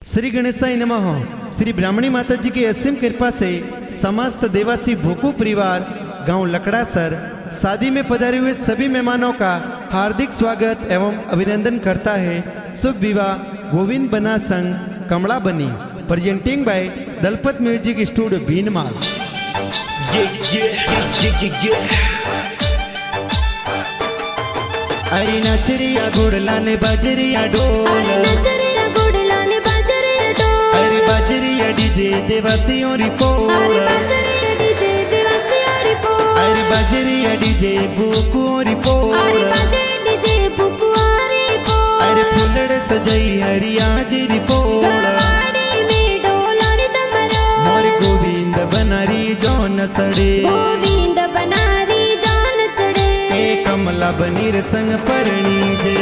श्री गणेशाय नमः। श्री ब्राह्मणी माता जी की असीम कृपा से समस्त देवासी भोकू परिवार गांव लकड़ासर शादी में पधारे हुए सभी मेहमानों का हार्दिक स्वागत एवं अभिनंदन करता है। शुभ विवाह गोविंद बना संघ कमला बनी, presenting by Dalpat music studio Bhinmal. अरे नचरिया गुड़लाने बाजरिया डोल, अरे बाजरिया डीजे देवासियों रिपोर्ट, अरे बाजरिया डीजे बुकू रिपोर्ट, अरे फुलड़ सजाई हरिया जी रिपोर्ट। मोर गोविंद बनारी जौन सड़े, ए कमला बनीर संग परणी जे।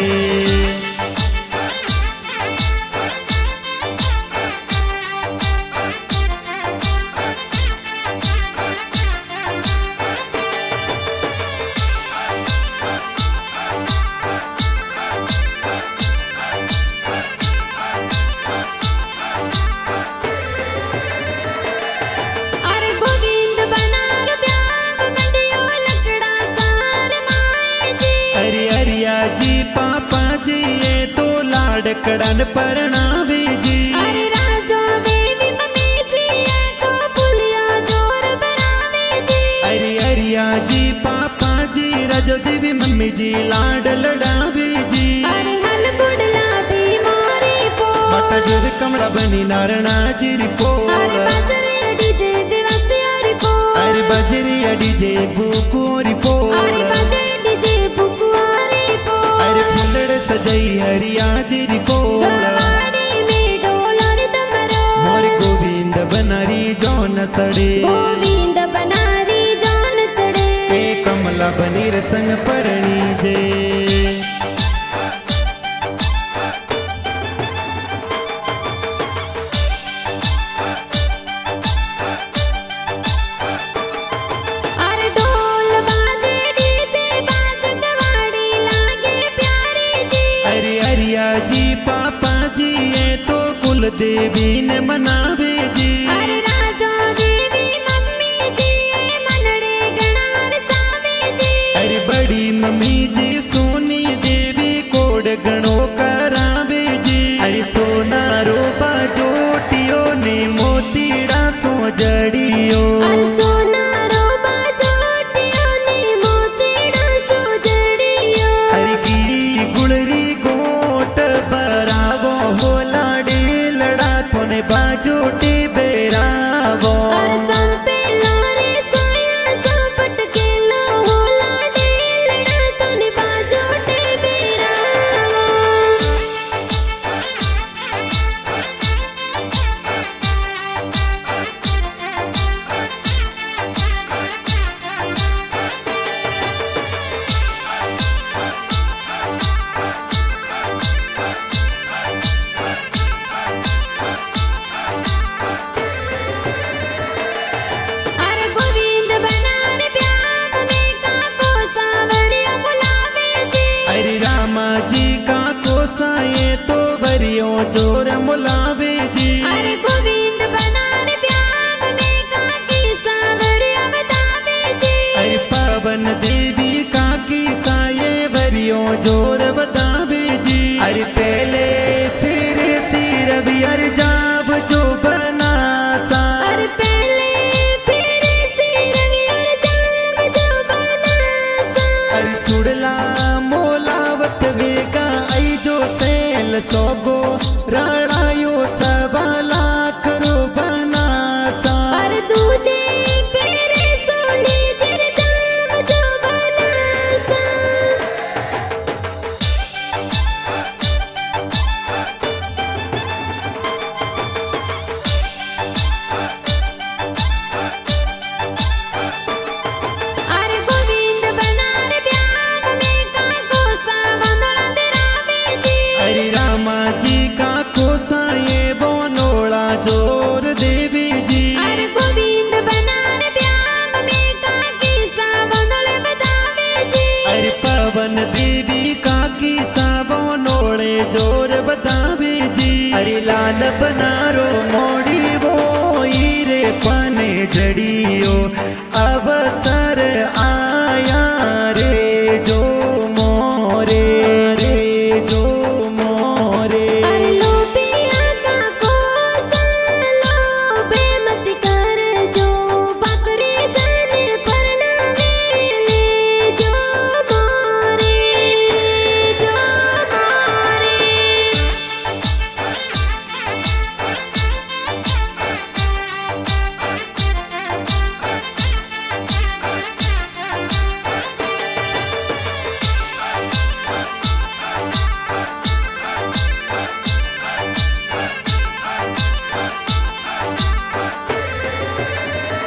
जी पापा जी ये तो लाडकड़न परणावे जी, अरे राजा देवी मम्मी जी ये तो पुलिया जोर बनावे जी, अरे अरिया जी पापा जी राजो देवी मम्मी जी लाड लड़ावे जी। अरे हल गुड़ला भी मारी पो, माता जो कमला बनी नारणा जी रिपो, अरे बाजरे डीजे देवासिया रिपो, अरे बाजरिया डीजे बुकू रिपो, अरे बाजे डीजे बुकुआ रिपो, अरे फुलड़ सजाई हरिया जी रिपो। गवाड़ी में डोला रे तमरो, मोर गोविंद बनारी जौन सड़े, गोविंद बनारी जान चढ़े, ए कमला बनीर संग परणी जे। अरे ढोल बाजे डीजे बाज गवाड़ी लागे प्यारी जी, अरे अरिया जी पापा जी ये तो कुल देवी ने मनावे जी, अरे राजा देवी मम्मी जी ये मनड़े गणार सावे जी, अरे बड़ी मम्मी जी सोनी देवी कोड गणो करावे जी। अरे सोना रोबा जोटियो ने मोतीड़ा सो जड़ियो, अरे सोना रोबा जोटियो ने मोतीड़ा सो जड़ियो, अरे की गुड़री गोट बरावो हो लाडे लड़ा थोने बाजोटे बेरावो, अरे संते लारे सोया सोपट के लो होला डेलड़ा तोने बाजोटे बेरावो। करनारो मोड़ीवो ईरे पने जड़ियो अवसर आया रे जो मोरे रे जो मोरे अरे लोभिया का कोसलो बेमत कर जो बकरी जन परनावे ले जो मोरे जो मोरे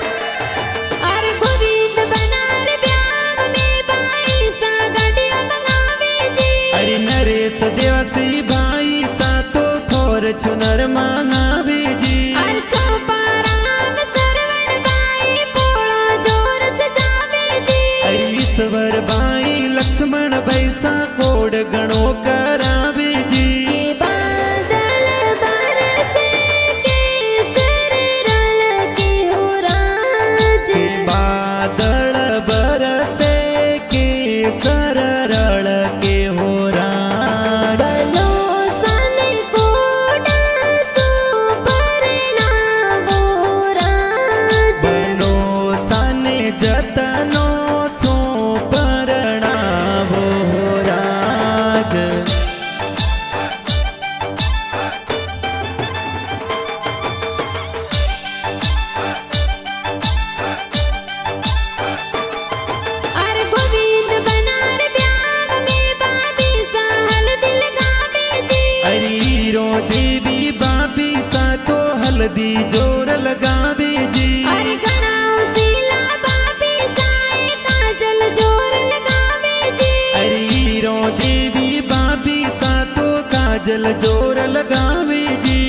अरे गोविंद बनार ब्याह में बाई सा गडिया मंगावे जी अरे नरेश देवासी भाई सा तो फॉर्च्यूनर मांगावे जी अरे चौपाराम सरवण बाई पोळा जोर से जावे जी अरे ईश्वर भाई लक्ष्मण भाई सा कोड गणो करावे जी के बादल बरसे केसर रल के हो राज के बादल बरसे के सररल के हो राज बनो सन कोटा सुपर्णा वो राज बनो सने जतनो सो परणावो राज अरे गोविंद बनार ब्याह में बाबी सा हल्दी लगावे जी अरीरो देवी बाबी सा तो हल्दी जोर लगावे जी अरे गणाओ शीला बाबी सा काजल जोर लगावे जी अरीरो देवी बाबी सा तो काजल जोर लगावे जी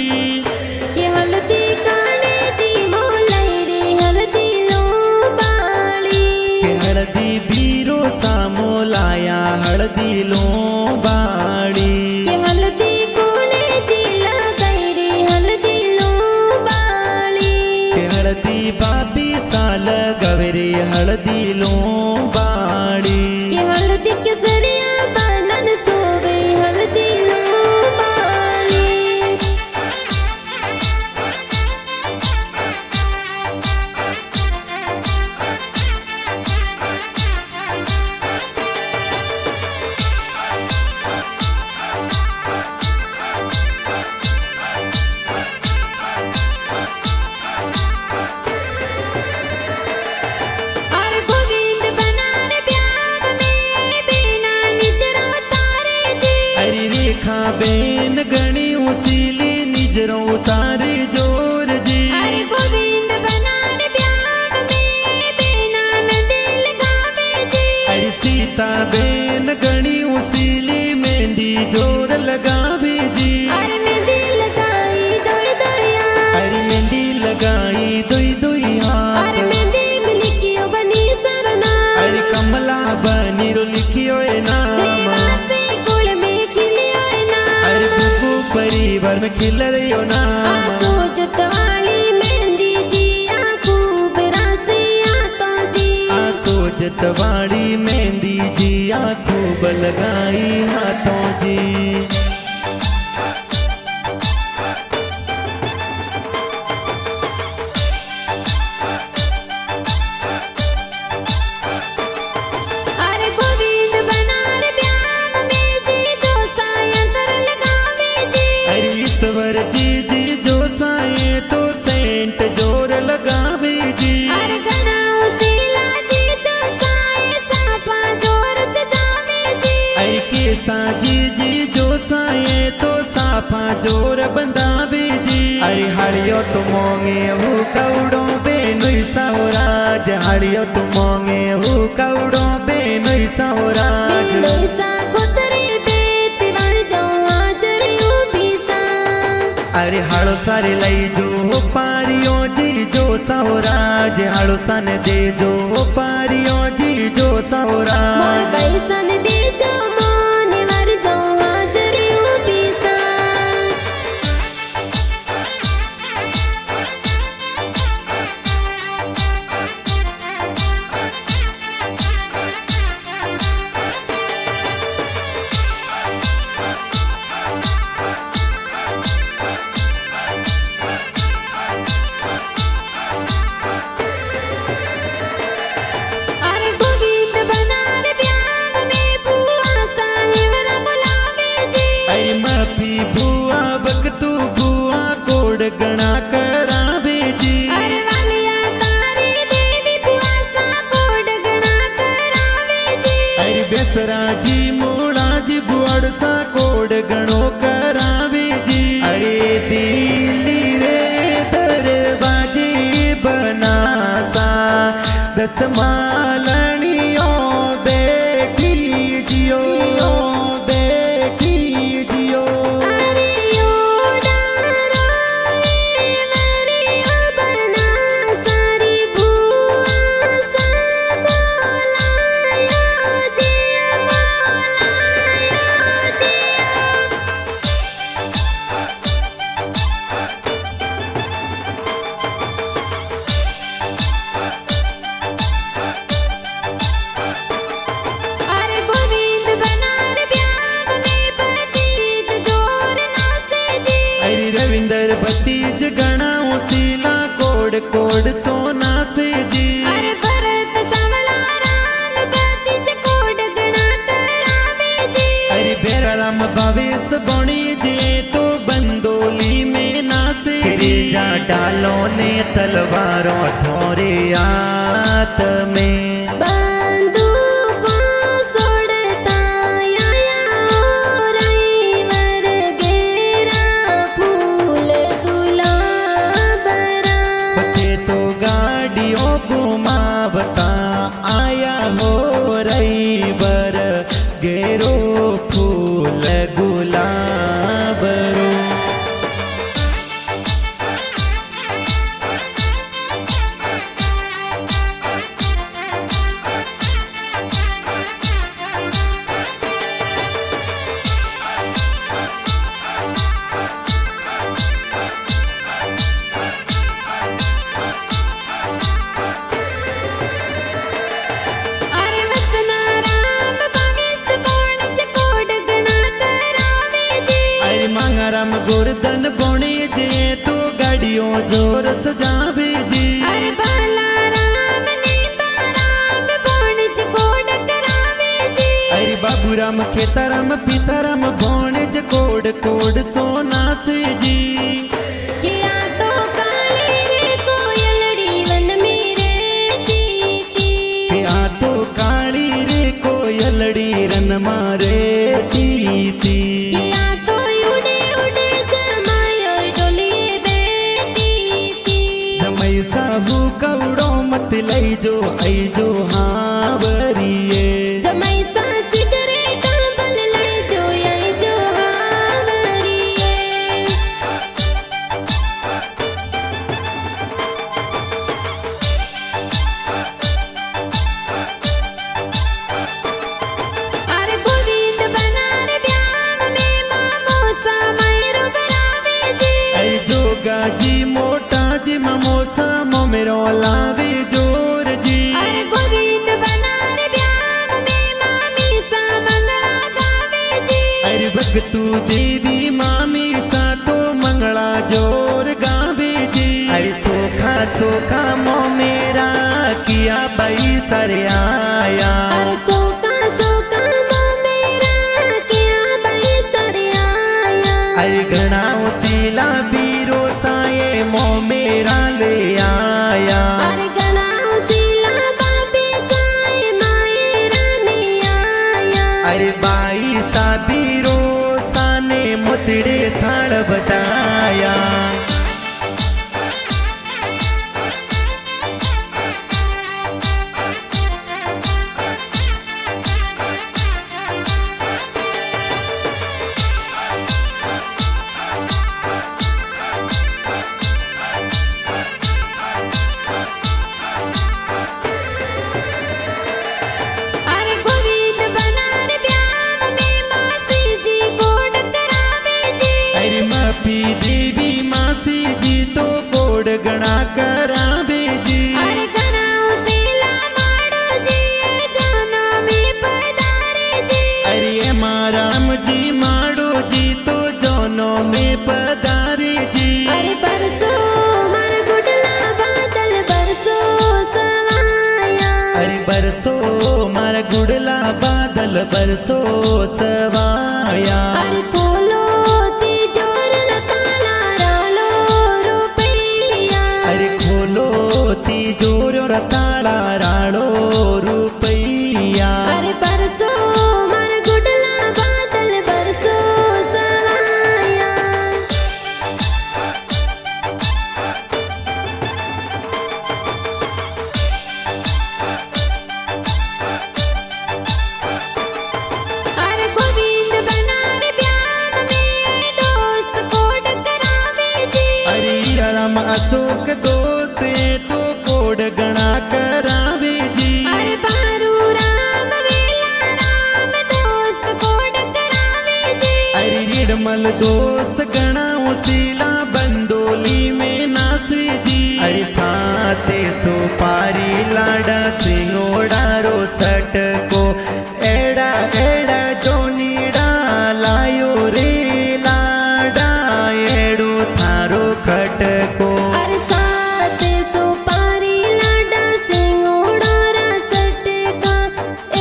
के हल्दी काने जी मोलाई रे हल्दी लो बाली के हल्दी बीरो सामो लाया हल्दी लो बाड़ी के हल्दी कोने जी लगाई रे हल्दी लो बाली के हल्दी बाबी सा लगवरे हल्दी लो बाड़ी के हल्दी केसरिया बनन सोवे हल्दी लो बाली अरे गोविंद बनार ब्याह में बिना निजरो तारे जी अरे रेखा बेन गणी उसीली निजरो तारे जोर जी अरे गोविंद बनार ब्याह में बिना मेहंदी लगावे जी अरे सीता बेन गणी उसीली मेहंदी जोर लगावे जी अरे मेहंदी लगाई दोई दोया अरे मेहंदी लगाई दुई दुई हाथ अरे मेहंदी मिली क्यों बनी सरना अरे कमला बनीरो लिखियो ए नाम देवासी कुल में खिलियो ना अरे बुबू परिवार में खिल रही हो नाम सोजत वाली मेहंदी जी खूब रासिया तो जी सोचत वाड़ी मेहंदी जी खूब लगाई हाथों जी अरे गोविंद बनार ब्याह में जी जो सायंत्र लगावे जी अरे ईश्वर जी जी जो साए तो सेंट जोर लगावे जी अरे गणाओ शीला जी जो साए साफा जोर से जावे जी अरे केसा जी जी जो साए तो साफा जोर बंदावे जी अरे हड़ियो तो मोंगे हु कौड़ो बेनुई सावराज हड़ियो तो मोंगे हु कौड़ो बेनुई सावराज बेनुई सा खुतरे बेतिवार जो हाजर उभी सा अरे हाड़ो सारे लई जो पारियो जी जो सावराज हाड़ो सन दे जो पारियो जी जो मोर सावराज बैसन दे जो मोने वार जो हाजर उभी सा मालणियो बेटी जियो बेटी जियो। अरे ओडा रोए मरिया बना सारी भुआ सा बोलायो जिया बोलायो जिया। अरे गोविंद बनार ब्याह में भतीज जोर नाचे जी। अरे रविंदर भतीज गणाओ सीला कोड कोड सोना से जी। अरे भरत सावला राम भतीज कोड गणा करावे जी। अरे बेराराम भावेश बणी जे तो बंदोली में नासे जा डालो ने तलवारों थोरे आत में। बंदूकों सोड़ता आया ड्राइवर गेरा फूल गुलाबरा। बच्चे तो गाड़ियों घुमावता आया हो रईबर गेरो फूल गुलाबरो। अरे वचना राम भविष बोणज कोड गणा करावे जी। अरे मांगाराम गोरधन बोणे जे तो गाड़ियों जोर सजावे जी। अरे बाला राम नीता राम बोणज कोड करावे जी। अरे बाबूराम खेताराम पीताराम बोणेज कोड कोड सोना से जी। किया तो काली रे कोयलड़ी वन में रहती थी। के आ तो काली रे कोयलड़ी रन मारे ती थी। किया तो उड़े उड़े जमायोर डोलिए बैठी थी। जमई साबू कवड़ो मत लई जो आई जो हावरिए। जमाई सा सिगरेटा बल ले जो आई जो हावरिए। अरे गोविंद बनार ब्याह में मामोसा मायरो बनावे जी। आई जो गाजी मोटा जी ममोसा मोमेरो लावे जोर जी। अरे गोविंद बनार ब्याह में मामी सा मंगला गावे जी। अरे भगतू देवी मामी सा तो मंगला जोर गावे जी। अरे सोखा सोखा मो मेरा किया बाई सरे आया। अरे सोका सोका मो मेरा क्या बई सरे आया। अरे गणाओ सीला बीरो साये मो मेरा ले आया। अरे गणाओ सीला बाबी साई मायरा में आया। अरे बाई सा बीरो साने मुतड़े थाड़ बताया। अरे गोविंद बनार ब्याह में मासी जी कोड करावे जी। अरे माफी देवी मासी जी तो कोड गणा करावे जी। अरे गणाओ सीला माड़ो जी जाना में पधारे जी। अरे माराम जी माड़ो जी तो जोनो में पधारे जी। अरे बरसो मर गुडला बादल बरसो सवाया। अरे बरसो मार गुड़ला बादल बरसो सवाया। अरे खोलो तिजोर ताला रालो रुपैया। अरे खोलो तिजोर ताला राड़ो रुपैया। अरे बरसो मर गुडला बादल बरसो सवाया। वाला में अशोक दोस्त तो कोड गणा करावे जी। अरे बारू राम वेला राम दोस्त कोड करावे जी। अरे रिडमल दोस्त गणा उसीला बंदोली में नासे जी। अरे साते सुपारी लाडा सिंगोड़ा रो सट को एड़ा एड़ा जोनीड़ा लायो रे लाडा एड़ो थारो खटको। अरे सात सुपारी लाडा सिंगोड़ा रा सटका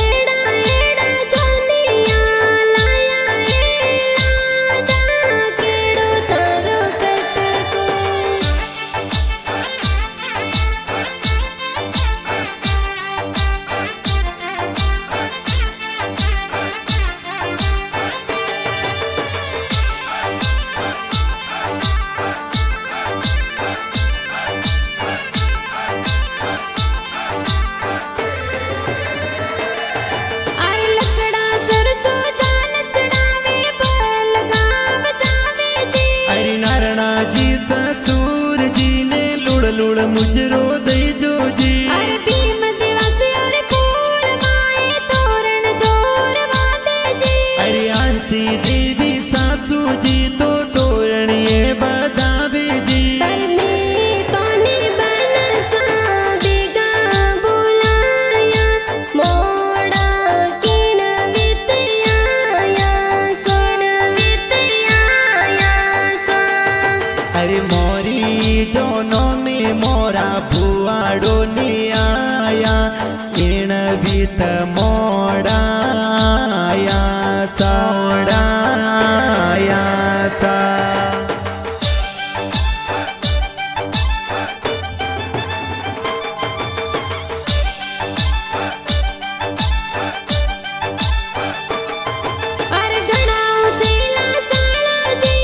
एड़ा एड़ा जोनिया लाया ए लाडा केड़ो थारो कटको। अरे लकड़ा सरसों जान चढ़ावे बैल गाँव जावे जी। अरे नारणा जी ससुर जी ने लुड़ लुड़ मुजरो दे जो जी। अरे भीम दिवस और फूल माए तोरण जोर वादे जी। अरे आंसी देवी सासू जी तो तोरण ये बदावे जी। तरमी तोनी बन सादिगा बुलाया मोड़ा किन वितयाया सोन वितयाया सा। अरे मोरी जोनो में मोरा भुआड़ो ने आया इण भीत मोड़ा आया सोड़ा आया सा। अरे गणाओ सेला साड़ा जी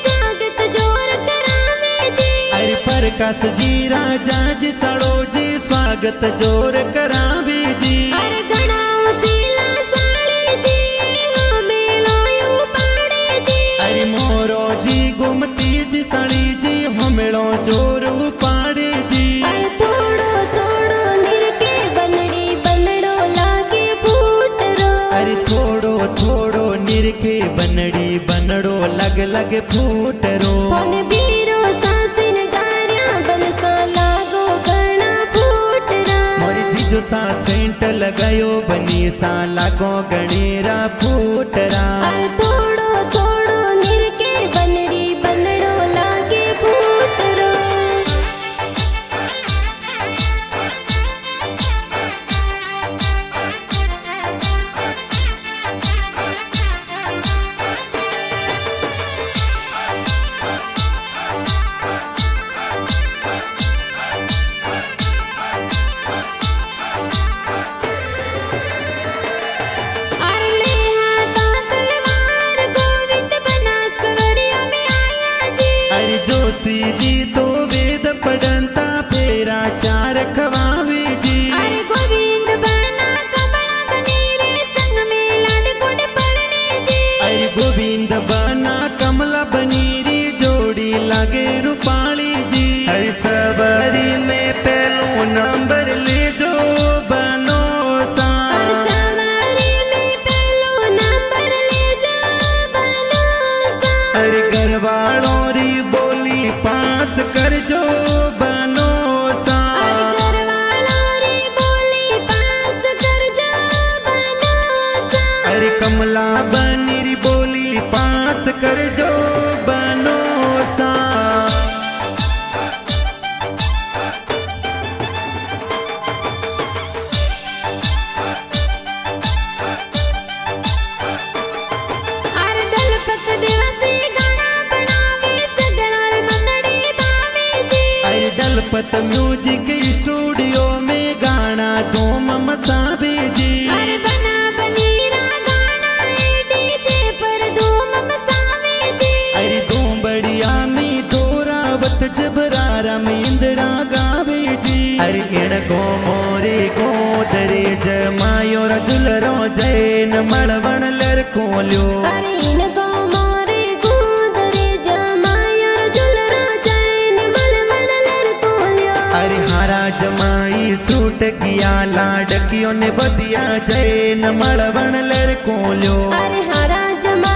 स्वागत जोर करावे जी। अरे प्रकाश जी राजा जी सड़ो जी स्वागत जोर करावे जी। अरे गणाओ सेला साड़ी जी वो मेलोयू पाड़े जी। अरे मोरो जी गुमती जी सड़ी जी हमेड़ो जोर पाड़े जी। अरे थोड़ो थोड़ो निरके बनड़ी बनड़ो लागे फूटरो। अरे थोड़ो थोड़ो निरखे बनड़ी बनड़ो लग लग फूटरो। फोन बीरो सासिन गार्या बनसा लागो गणा फूटरा। मोरी जीजो सा सेंट लगायो बनी सा लागो गणेरा फूटरा। अरे थोड़ो थोड़ो निरके बनड़ी बनड़ो लागे फूटरो। अरे ले हाथा तलवार गोविंद बना सवरिया में आया जी। अरे जोशी जी तो वेद पढ़ंता फेरा चार खवावे जी। अरे गोविंद बना कमला बनी रे संग में लाडकोट पड़ने जी। अरे गोविंद बना कमला बनीरी जोड़ी लगे रूपाली जी। अरे सबरी में पहलो नंबर ले जो बनो सा। अरे सवारी में पहलो नंबर ले जा बनो सा। अरे घरवालों री बोली पास कर जो बनो सा। अरे घरवालों री बोली पास कर जा बनो सा। अरे कमला बनीरी बोली पास कर जो बनो सा। अरे दलपत दिवसी गाना बनावे सगणार मंदड़ी भावे जी। अरे दलपत म्यूजिक स्टूडियो में गाना धूम मसावे जी। अरे बना बनीरा गाना है डीजे पर धूम मसावे जी। अरे धूम बढ़िया में दोरावत जबरारा में इंदिरा गावे जी। अरे इण गो मोरे गोदरे जमायो रजुलरो जैन मड़वण लड़कोल्यो। अरे इन गो मोरे गोदरे जमायर जुलरा जैन मल जमाई सूट किया लाडकियों ने बदिया जय न मड़वण लर कोल्यो अरे हरा जमा